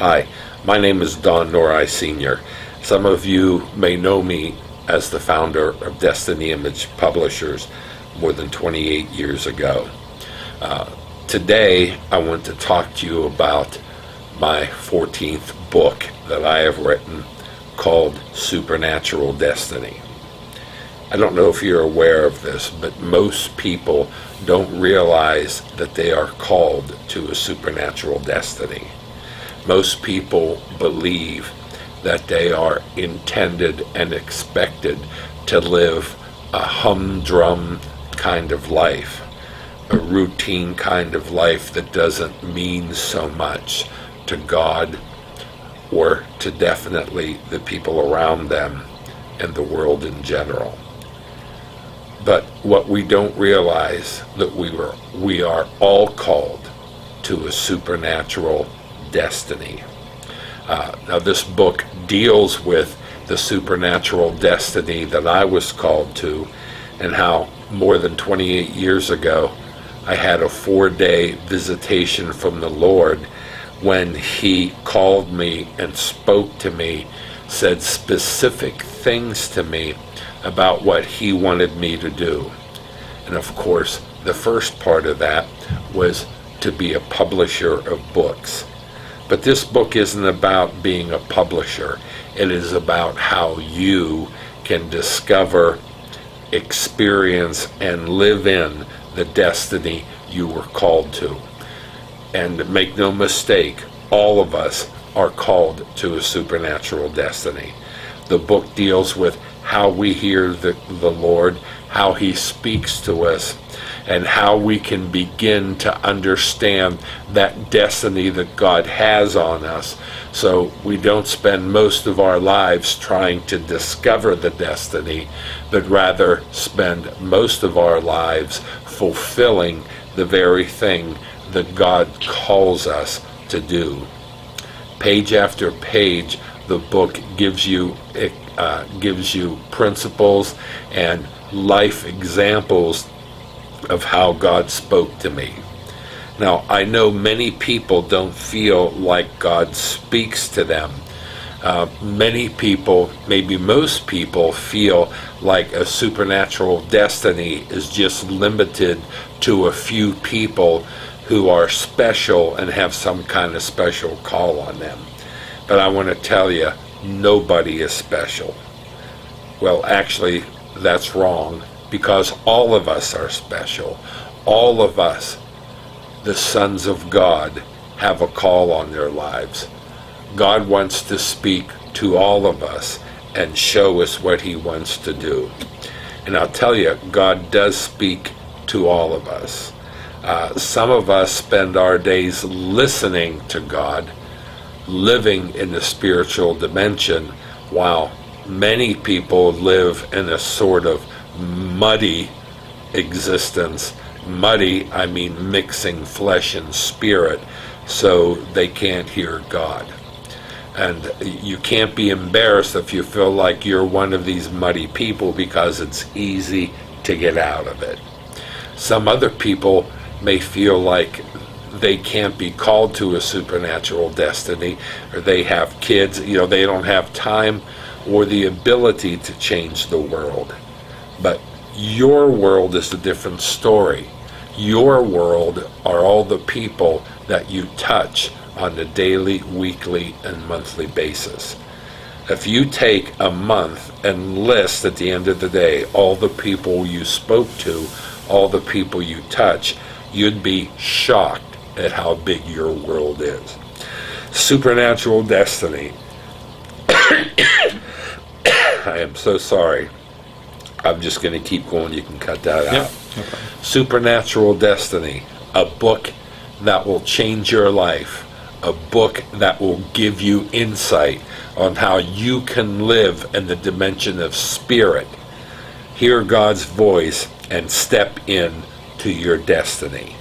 Hi, my name is Don Nori Sr. Some of you may know me as the founder of Destiny Image Publishers more than 28 years ago. Today I want to talk to you about my 14th book that I have written called Supernatural Destiny. I don't know if you're aware of this, but most people don't realize that they are called to a supernatural destiny. Most people believe that they are intended and expected to live a humdrum kind of life, a routine kind of life that doesn't mean so much to God or to definitely the people around them and the world in general. But what we don't realize that we are all called to a supernatural destiny. Now this book deals with the supernatural destiny that I was called to, and how more than 28 years ago I had a 4-day visitation from the Lord when He called me and spoke to me, said specific things to me about what He wanted me to do. And of course, the first part of that was to be a publisher of books. But this book isn't about being a publisher. It is about how you can discover, experience, and live in the destiny you were called to. And make no mistake, all of us are called to a supernatural destiny. The book deals with how we hear the Lord, how He speaks to us, and how we can begin to understand that destiny that God has on us, so we don't spend most of our lives trying to discover the destiny, but rather spend most of our lives fulfilling the very thing that God calls us to do. Page after page, the book gives you principles and life examples of how God spoke to me. Now, I know many people don't feel like God speaks to them. Many people, maybe most people, feel like a supernatural destiny is just limited to a few people who are special and have some kind of special call on them. But I want to tell you, nobody is special. Well, actually, that's wrong, because all of us are special. All of us, the sons of God, have a call on their lives. God wants to speak to all of us and show us what He wants to do. And I'll tell you, God does speak to all of us. Some of us spend our days listening to God, living in the spiritual dimension, while many people live in a sort of muddy existence. Muddy, I mean mixing flesh and spirit, so they can't hear God. And you can't be embarrassed if you feel like you're one of these muddy people, because it's easy to get out of it. Some other people may feel like they can't be called to a supernatural destiny, or they have kids, they don't have time or the ability to change the world. But your world is a different story. Your world are all the people that you touch on a daily, weekly, and monthly basis. If you take a month and list at the end of the day all the people you spoke to, all the people you touch, you'd be shocked at how big your world is. Supernatural destiny. I am so sorry. I'm just going to keep going. You can cut that out. Okay. Supernatural Destiny, a book that will change your life, a book that will give you insight on how you can live in the dimension of spirit, hear God's voice, and step in to your destiny.